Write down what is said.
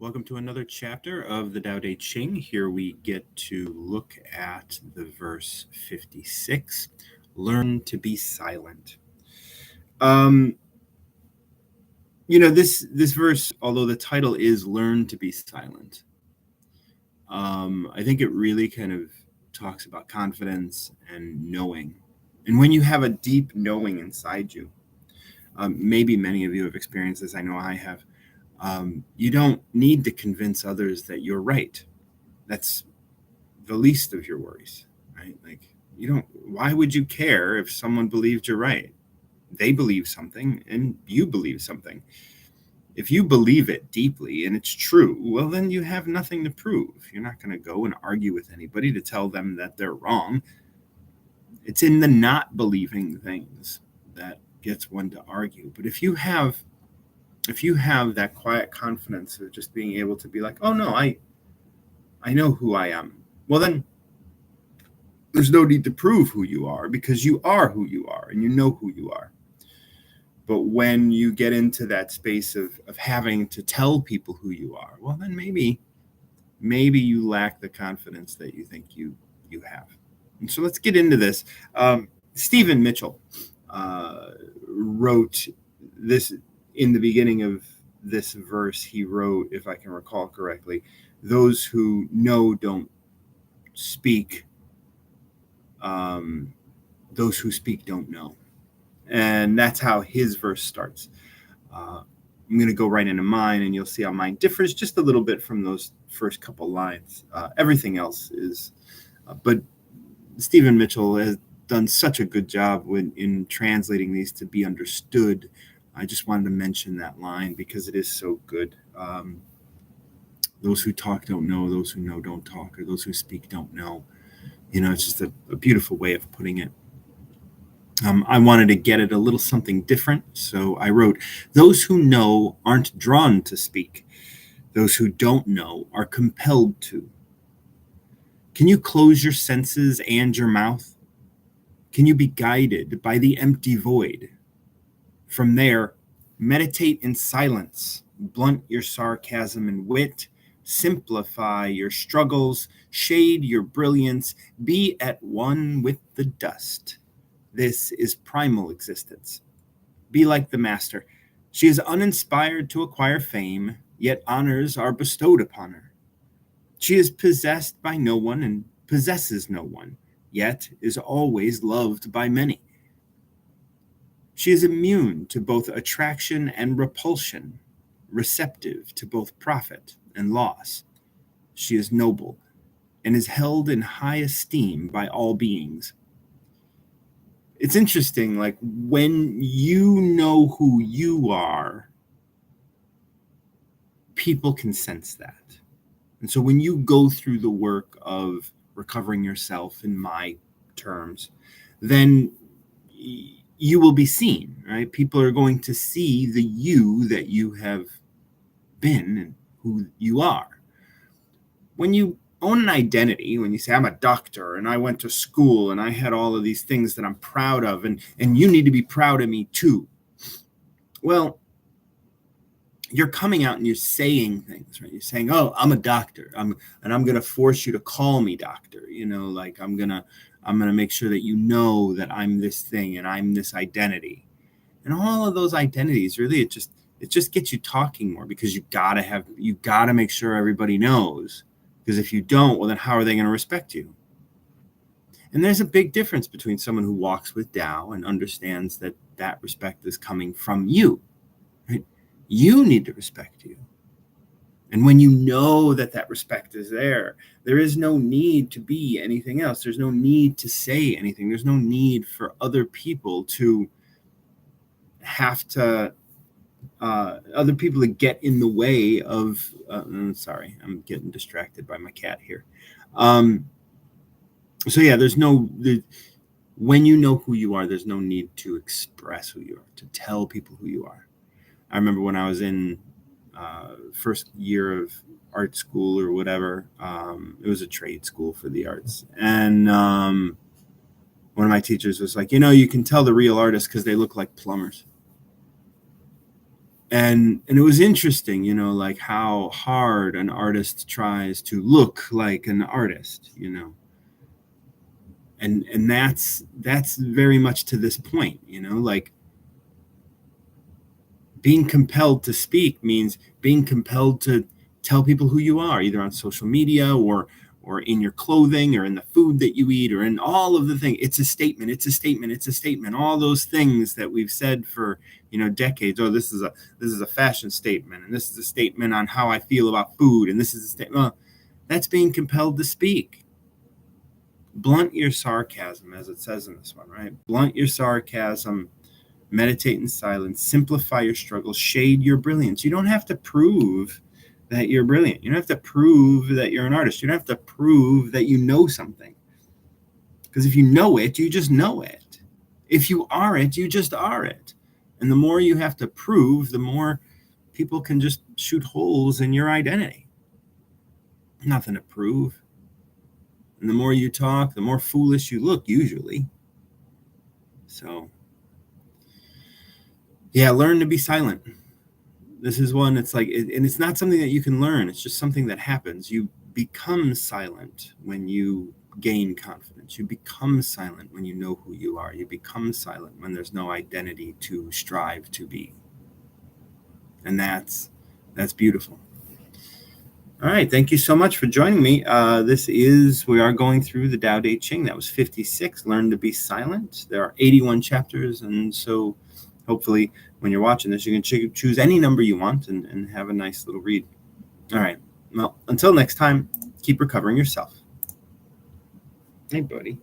Welcome to another chapter of the Tao Te Ching. Here we get to look at the verse 56, learn to be silent. This verse, although the title is learn to be silent, I think it really kind of talks about confidence and knowing. And when you have a deep knowing inside you, maybe many of you have experienced this, I know I have, you don't need to convince others that you're right. That's the least of your worries, right? Like, why would you care if someone believed you're right? They believe something and you believe something. If you believe it deeply and it's true, well, then you have nothing to prove. You're not going to go and argue with anybody to tell them that they're wrong. It's in the not believing things that gets one to argue. But if you have that quiet confidence of just being able to be like, oh no, I know who I am, well, then there's no need to prove who you are because you are who you are and you know who you are. But when you get into that space of having to tell people who you are, well, then maybe you lack the confidence that you think you have. And so let's get into this. Stephen Mitchell wrote this in the beginning of this verse. He wrote, if I can recall correctly, those who know don't speak. Those who speak don't know. And that's how his verse starts. I'm going to go right into mine, and you'll see how mine differs just a little bit from those first couple lines. Everything else is, but Stephen Mitchell has done such a good job in translating these to be understood. I just wanted to mention that line because it is so good. Those who talk don't know, those who know don't talk, or those who speak don't know. It's just a beautiful way of putting it. I wanted to get it a little something different, so I wrote, those who know aren't drawn to speak. Those who don't know are compelled to. Can you close your senses and your mouth? Can you be guided by the empty void? From there, meditate in silence, blunt your sarcasm and wit, simplify your struggles, shade your brilliance, be at one with the dust. This is primal existence. Be like the master. She is uninspired to acquire fame, yet honors are bestowed upon her. She is possessed by no one and possesses no one, yet is always loved by many. She is immune to both attraction and repulsion, receptive to both profit and loss. She is noble and is held in high esteem by all beings. It's interesting, like when you know who you are, people can sense that. And so when you go through the work of recovering yourself, in my terms, then you will be seen, right? People are going to see the you that you have been and who you are. When you own an identity, when you say, I'm a doctor and I went to school and I had all of these things that I'm proud of, and you need to be proud of me too. Well, you're coming out and you're saying things, right? You're saying, oh, I'm a doctor. I'm going to force you to call me doctor. Like I'm going to make sure that you know that I'm this thing and I'm this identity. And all of those identities, really, it just gets you talking more because you gotta make sure everybody knows. Because if you don't, well, then how are they going to respect you? And there's a big difference between someone who walks with Tao and understands that that respect is coming from you. Right? You need to respect you. And when you know that that respect is there is no need to be anything else. There's no need to say anything. There's no need for other people to have to other people to get in the way of sorry, I'm getting distracted by my cat here. When you know who you are, there's no need to express who you are, to tell people who you are. I remember when I was in first year of art school or whatever, it was a trade school for the arts, and one of my teachers was like, you can tell the real artists because they look like plumbers. And it was interesting, like how hard an artist tries to look like an artist, and that's very much to this point, like being compelled to speak means being compelled to tell people who you are, either on social media or in your clothing or in the food that you eat or in all of the things. It's a statement, it's a statement, it's a statement. All those things that we've said for decades. Oh, this is a fashion statement, and this is a statement on how I feel about food, and this is a statement. Well, that's being compelled to speak. Blunt your sarcasm, as it says in this one, right? Blunt your sarcasm, meditate in silence, simplify your struggles, shade your brilliance. You don't have to prove that you're brilliant. You don't have to prove that you're an artist. You don't have to prove that you know something. Because if you know it, you just know it. If you are it, you just are it. And the more you have to prove, the more people can just shoot holes in your identity. Nothing to prove. And the more you talk, the more foolish you look, usually. So, yeah, learn to be silent. This is one, it's like, and it's not something that you can learn. It's just something that happens. You become silent when you gain confidence. You become silent when you know who you are. You become silent when there's no identity to strive to be. And that's beautiful. All right. Thank you so much for joining me. We are going through the Tao Te Ching. That was 56, Learn to be Silent. There are 81 chapters. And so hopefully when you're watching this, you can choose any number you want and have a nice little read. All right. Well, until next time, keep recovering yourself. Hey, buddy.